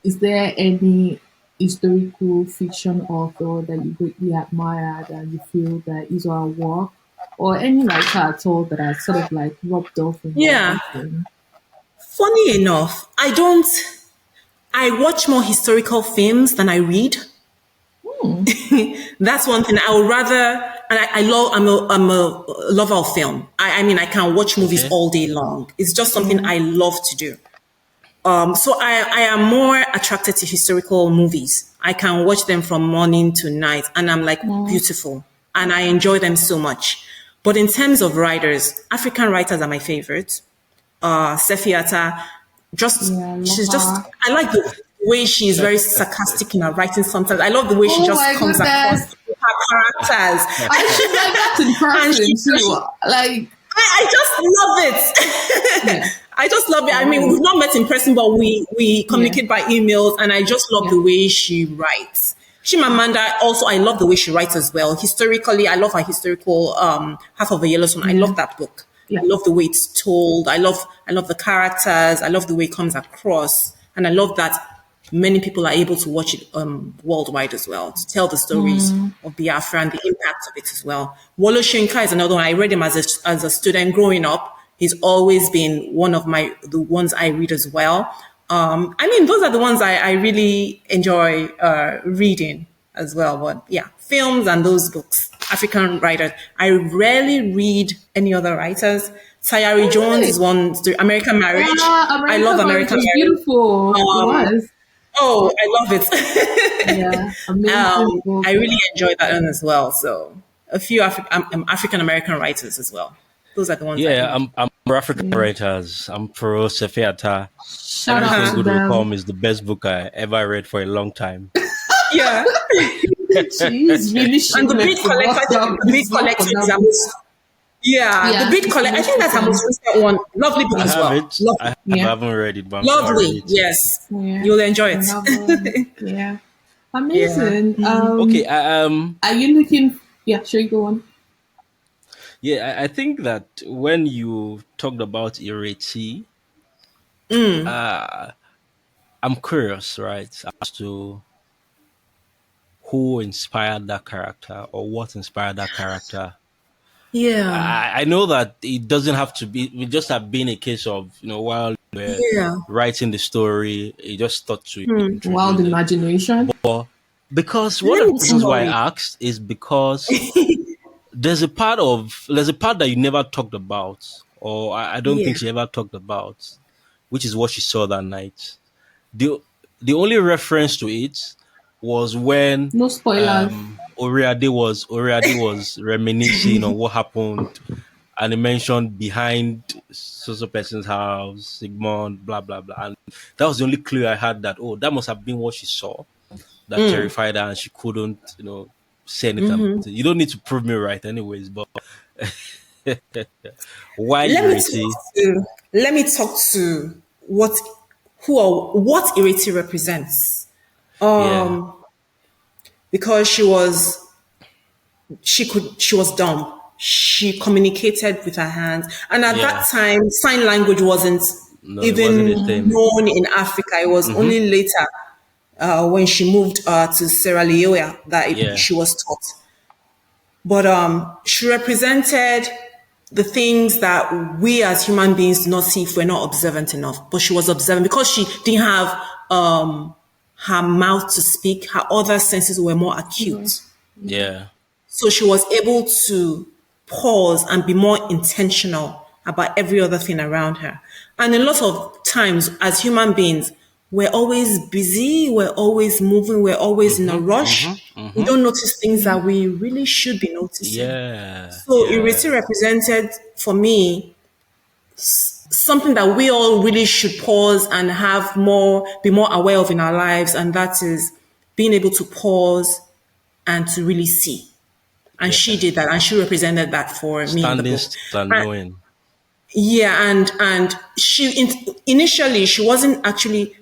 Is there any historical fiction author that you greatly admire that you feel that is our work, or any writer at all that has sort of like rubbed off in your Yeah. writing? Funny enough, I watch more historical films than I read. That's one thing. I would rather, and I'm a lover of film. I mean, I can watch movies Okay. all day long. It's just something Yeah. I love to do. So I am more attracted to historical movies. I can watch them from morning to night, and I'm like, beautiful. And I enjoy them so much. But in terms of writers, African writers are my favorite. Sefiata, Yeah, I love she's just, her. I like the way she's very sarcastic in her writing sometimes. I love the way she Oh just my comes across goodness. her characters. I should like that in And person too. Like, I just love it. yeah. I just love it. I mean, Oh, we've not met in person, but we yeah. communicate by emails, and I just love Yeah. the way she writes. Chimamanda also, I love the way she writes as well. Historically, I love her historical Half of a Yellow Sun. I Yeah. love that book. Yeah. I love the way it's told. I love the characters. I love the way it comes across, and I love that many people are able to watch it worldwide as well to tell the stories of Biafra and the impact of it as well. Wolo Shinka is another one. I read him as a student growing up. He's always been one of the ones I read as well. I mean, those are the ones I really enjoy reading as well. But yeah, films and those books. African writers. I rarely read any other writers. Tayari Jones is one. The American Marriage. I love American was Marriage. beautiful. It was. Oh, I love it. Yeah, amazing book. I really enjoy that one as well. So a few African American writers as well. Those are the ones I Yeah, read. I'm for African writers. I'm pro Sefiata. Shout out Everything to Good Will them. Come is the best book I ever read for a long time. Yeah. She's really And the shameless. Beat Collector, the Beat Collector is our most, the Beat Collector. I think that's our most recent one. Lovely book I as have well. it. I Yeah. haven't read it, but I'm sure I'll read Lovely. it. Yes. Yeah. You'll enjoy I it. have, yeah. Amazing. Okay. Are you looking? Yeah, sure, you go on. Yeah, I think that when you talked about Ireti, I'm curious, right, as to who inspired that character or what inspired that character. Yeah. I know that it doesn't have to be. It just have been a case of while you were Yeah. writing the story, it just thought to Wild introduce it. imagination. But because one Let of me the reasons tell why you. I asked is because there's a part that you never talked about, or I don't Yeah. think she ever talked about, which is what she saw that night. The only reference to it was when No spoilers. Oriade was reminiscing on what happened, and he mentioned behind so person's house, Sigmund, blah blah blah, and that was the only clue I had that that must have been what she saw that terrified her, and she couldn't say anything about it. You don't need to prove me right, anyways, but why Let me Ireti? talk to let me talk to what Ireti represents. Yeah, Because she was dumb. She communicated with her hands. And at yeah. that time, sign language wasn't No, it wasn't even a thing. known in Africa. It was only later when she moved to Sierra Leone that Yeah, she was taught. But she represented the things that we as human beings do not see if we're not observant enough. But she was observant because she didn't have her mouth to speak. Her other senses were more acute. yeah, So she was able to pause and be more intentional about every other thing around her. And a lot of times, as human beings, we're always busy, we're always moving, we're always in a rush. We don't notice things that we really should be noticing. yeah, So yeah, Ireti represented for me something that we all really should pause and be more aware of in our lives, and that is being able to pause and to really see. And she yeah. did that, and she represented that for me in the Standing book. still and And, knowing. yeah, and initially she wasn't actually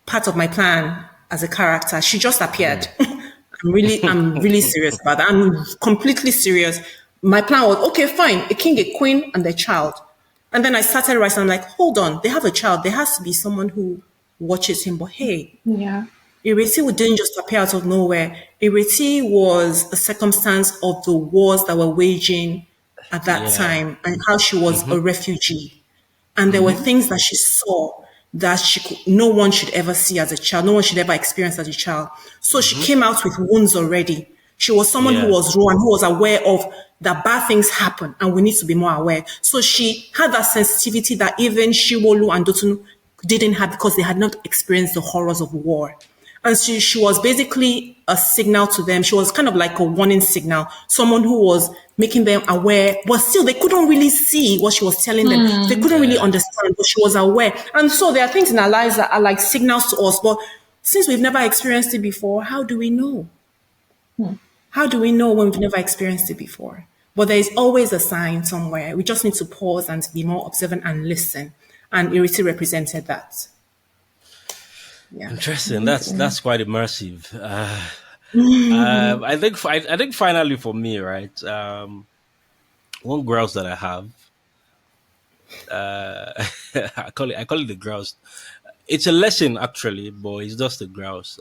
part of my plan as a character. She just appeared. I'm really serious about that. I'm completely serious. My plan was okay, fine, a king, a queen, and their child. And then I started writing. I'm like, hold on, they have a child. There has to be someone who watches him. But hey, Yeah. Ireti didn't just appear out of nowhere. Ireti was a circumstance of the wars that were waging at that Yeah. time and how she was a refugee. And there were things that she saw that no one should ever see as a child, no one should ever experience as a child. So she came out with wounds already. She was someone who Yeah. was raw and who was aware of that bad things happen and we need to be more aware. So she had that sensitivity that even Shiwolu and Dotun didn't have because they had not experienced the horrors of war. And she was basically a signal to them. She was kind of like a warning signal, someone who was making them aware, but still they couldn't really see what she was telling them. They couldn't really understand, but she was aware. And so there are things in our lives that are like signals to us, but since we've never experienced it before, how do we know? How do we know when we've never experienced it before? But there is always a sign somewhere. We just need to pause and to be more observant and listen. And Iriti represented that. Yeah. Interesting. That's quite immersive. I think finally for me, right? One grouse that I have, I call it the grouse. It's a lesson actually, but it's just a grouse.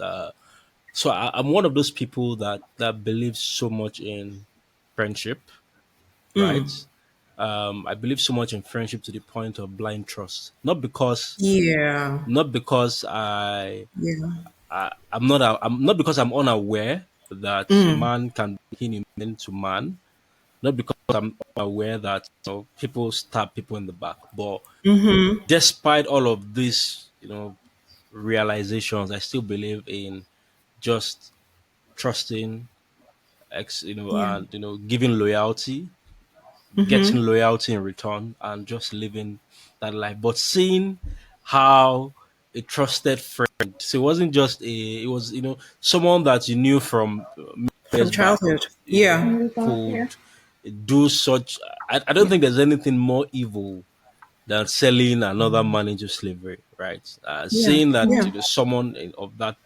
So I'm one of those people that believes so much in friendship, right? I believe so much in friendship to the point of blind trust. Yeah. Not because Yeah. I'm not because I'm unaware that man can be inhuman to man, not because I'm aware that people stab people in the back, but despite all of these, realizations, I still believe in just trusting, Yeah. and giving loyalty, getting loyalty in return, and just living that life. But seeing how a trusted friend, so it wasn't just it was someone that you knew from many From years back, childhood. Yeah. could do such. I don't Yeah. think there's anything more evil than selling another man into slavery, right? Yeah. Seeing that Yeah. someone of that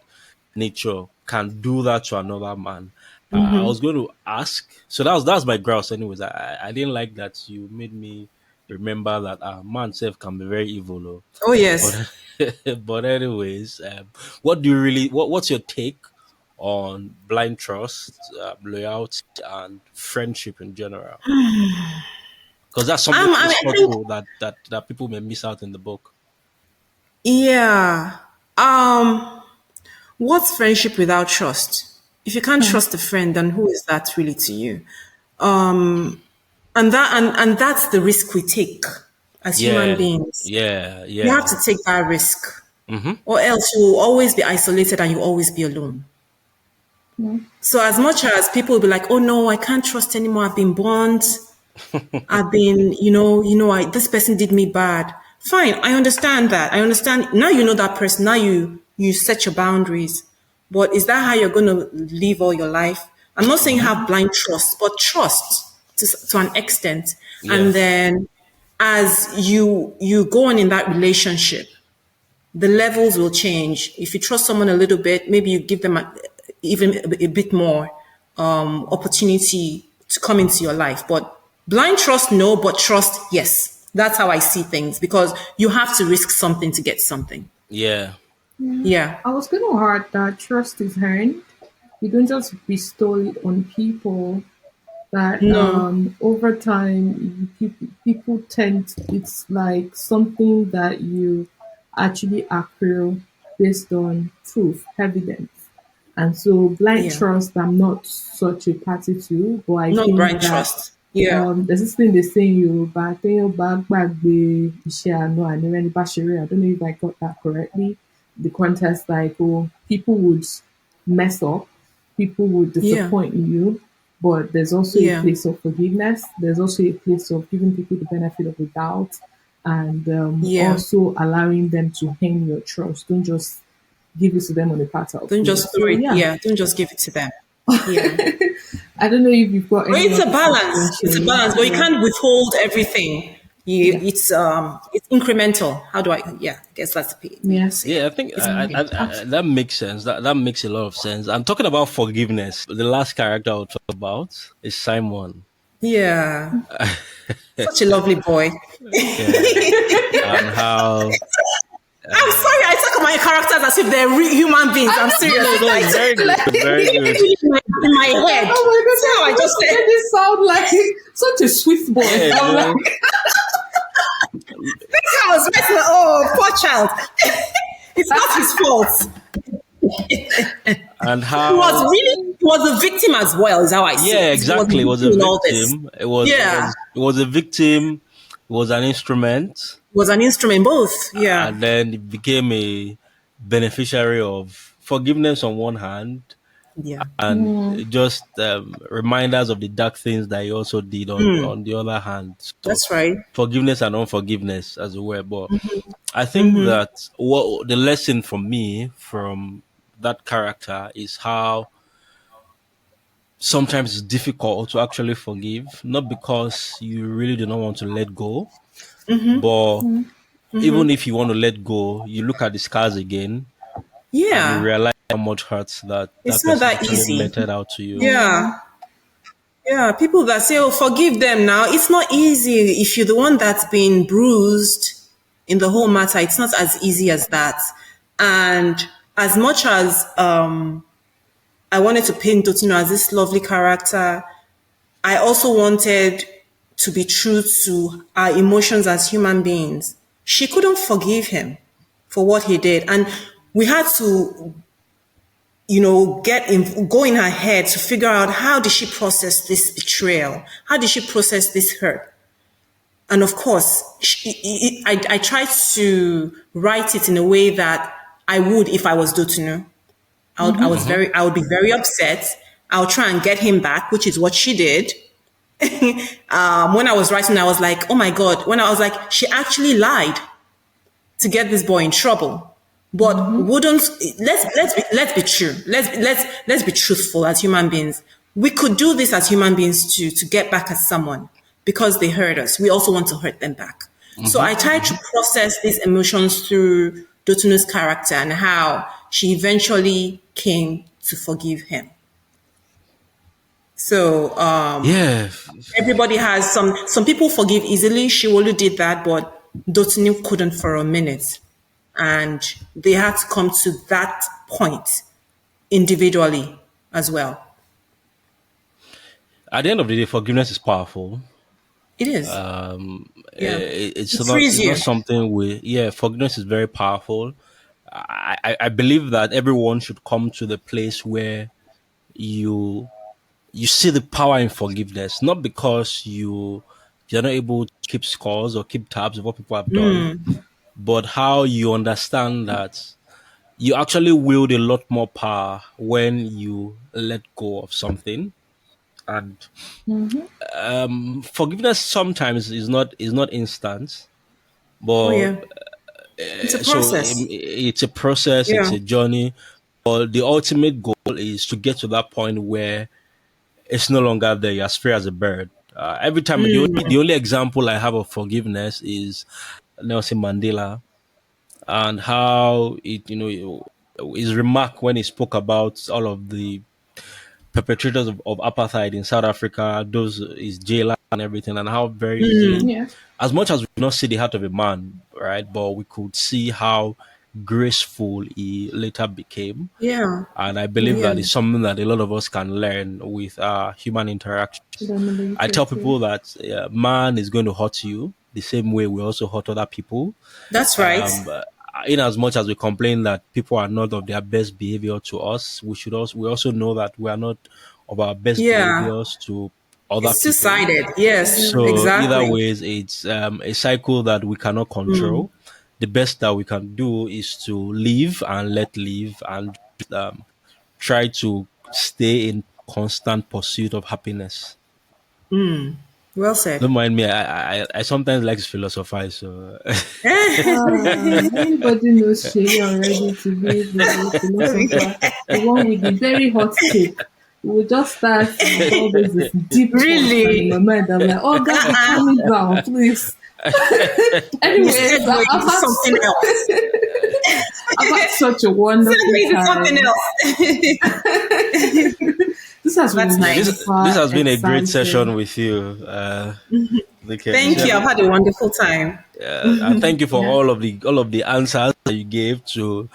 nature can do that to another man. I was going to ask. So that's my grouse, anyways. I didn't like that you made me remember that man self can be very evil, though. Oh yes. But but anyways, what do you really? What's your take on blind trust, loyalty, and friendship in general? Because that's something I mean, I think subtle that people may miss out in the book. yeah. What's friendship without trust? If you can't trust a friend, then who is that really to you? And that's the risk we take as human Yeah, beings. yeah, You have yeah. to take that risk, Mm-hmm. or else you will always be isolated and you always be alone. So as much as people will be like, "Oh no, I can't trust anymore. I've been burned. I've been, this person did me bad." Fine, I understand that. I understand. Now you know that person. Now you set your boundaries. But is that how you're going to live all your life? I'm not saying have blind trust, but trust to an extent. Yeah, And then as you go on in that relationship, the levels will change. If you trust someone a little bit, maybe you give them even a bit more opportunity to come into your life. But blind trust, no, but trust, yes. That's how I see things because you have to risk something to get something. yeah, Yeah. I was going to add that trust is earned. You don't just bestow it on people. That No. over time, people tend, it's like something that you actually accrue based on proof, evidence. And so blind Yeah. trust, I'm not such a party to, but I Not think blind that trust. Yeah. there's this thing they say in Yoruba, téèyàn bá gbàgbé iṣẹ́ àná ànírẹ́ni bá ṣeré. I don't know if I got that correctly. The context like, oh, people would mess up, people would Yeah. disappoint you, but there's also a Yeah. place of forgiveness. There's also a place of giving people the benefit of the doubt and Yeah. also allowing them to earn your trust. Don't just give it to them on a platter of Don't food. just throw So it. yeah, Yeah. Don't just give it to them. Yeah. I don't know if you've got But any it's a other balance. It's a thing. balance, but you can't withhold everything. Yeah. It's incremental. How do I? Yeah, I guess that's the Yeah. say. yeah. I think It's that makes sense. That makes a lot of sense. I'm talking about forgiveness. The last character I'll talk about is Simon. yeah, such a lovely boy. Yeah, and how. I'm sorry, I talk about my characters as if they're real human beings. I'm serious. No, Like, it's very good. It's very good. in my head. Oh my god! See how I just It said. this sound like such a swift boy. Yeah, I'm you know, like, This I was messing. Oh, poor child. It's not his fault. and He how. was a victim as well. Is how I see Yeah, it. exactly. It was a He was in all this. victim. It was a victim. It was an instrument, He was an instrument, both. Yeah, and then it became a beneficiary of forgiveness on one hand, yeah, and just reminders of the dark things that he also did on the other hand. So that's right. forgiveness and unforgiveness, as it were. But I think that what the lesson for me from that character is how sometimes it's difficult to actually forgive, not because you really do not want to let go, but even if you want to let go, you look at the scars again and you Yeah, realize how much hurts that it's not person that actually easy. meted out to you. Yeah, yeah. People that say, "Oh, forgive them now," it's not easy. If you're the one that's been bruised in the whole matter, it's not as easy as that. And as much as I wanted to paint Dotino as this lovely character, I also wanted to be true to our emotions as human beings. She couldn't forgive him for what he did. And we had to go in her head to figure out how did she process this betrayal? How did she process this hurt? And of course, I tried to write it in a way that I would if I was Dotunu. I would be very upset. I'll try and get him back, which is what she did. When I was writing, I was like, oh my God. When I was like, she actually lied to get this boy in trouble. But let's be true. Let's be truthful as human beings. We could do this as human beings too, to get back at someone because they hurt us. We also want to hurt them back. So I tried to process these emotions through Dotunu's character and how she eventually came to forgive him. So everybody has some people forgive easily. Shiwolu did that, but Dotunu couldn't for a minute. And they had to come to that point individually as well. At the end of the day, forgiveness is powerful. It is. It's not something forgiveness is very powerful. I believe that everyone should come to the place where you see the power in forgiveness, not because you're not able to keep scores or keep tabs of what people have done, but how you understand that you actually wield a lot more power when you let go of something. And forgiveness sometimes is not instant, but it's a process. It's a process. It's a journey. But the ultimate goal is to get to that point where it's no longer there. You're as free as a bird. Every time, the only example I have of forgiveness is Nelson Mandela, and how his remark when he spoke about all of the perpetrators of apartheid in South Africa, those is jailer and everything, and how very easily, as much as we do not see the heart of a man, right, but we could see how graceful he later became. Yeah. And I believe that is something that a lot of us can learn with human interactions. I tell people that man is going to hurt you the same way we also hurt other people. That's right. In as much as we complain that people are not of their best behavior to us, we also know that we are not of our best behaviors to other it's people. It's two-sided. Yes, so exactly. Either ways, it's a cycle that we cannot control. The best that we can do is to live and let live and try to stay in constant pursuit of happiness. Well said. Don't mind me. I sometimes like to philosophize. So anybody knows Shay already to be the philosopher, the one with the very hot take. We just start always this deep really in my mind. I'm like, oh God, calm me down, please. Anyway, I've something else. I've had such a wonderful time. Something else. This has been nice. This has been a great session with you. Thank you. I've had a wonderful time. And thank you for all of the answers that you gave to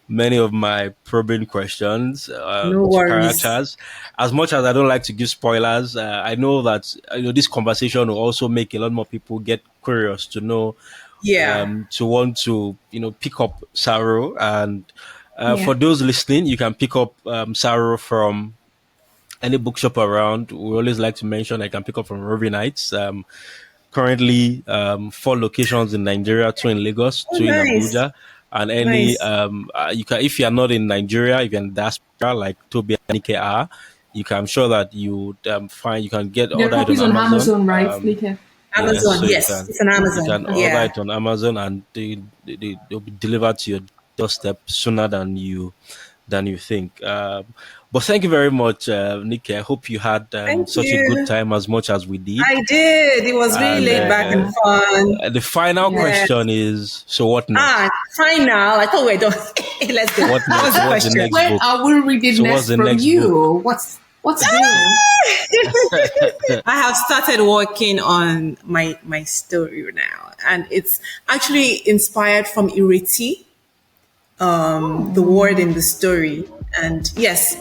many of my probing questions. No worries. Characters. As much as I don't like to give spoilers, I know that this conversation will also make a lot more people get curious to know. To want to pick up SARO, and for those listening, you can pick up SARO from any bookshop around. We always like to mention I can pick up from Roving Nights. Currently 4 locations in Nigeria, 2 in Lagos, 2 in Abuja, and any you can, if you are not in Nigeria, if you're in diaspora like Toby and Nike are, I'm sure that you find you can get order it on Amazon, right? Amazon, yes, it's an Amazon. You can order it on Amazon, and they'll be delivered to your doorstep sooner than you think. But thank you very much, Nikki. I hope you had such a good time as much as we did. I did. It was really laid back and fun. The final question is: so what next? Final. I thought we were done. Let's go. What next? What's the next book? I will read it next from you. Book? What's new? I have started working on my story now, and it's actually inspired from Ireti, the word in the story. And yes,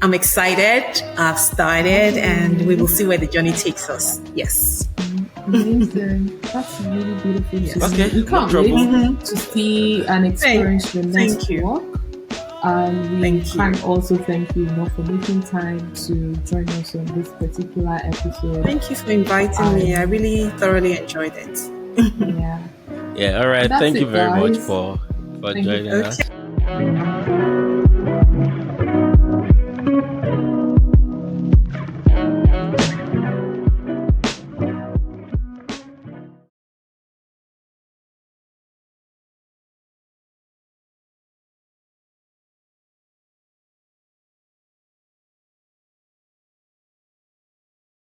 I'm excited. I've started, and we will see where the journey takes us. Yes. Amazing. That's really beautiful. Okay. We can't wait to see and experience your next work. And we Thank you. can't also thank you enough for making time to join us on this particular episode. Thank you for inviting me. I really thoroughly enjoyed it. Yeah. Yeah, all right. That's Thank you it, very much guys. for Thank you. joining us. Okay.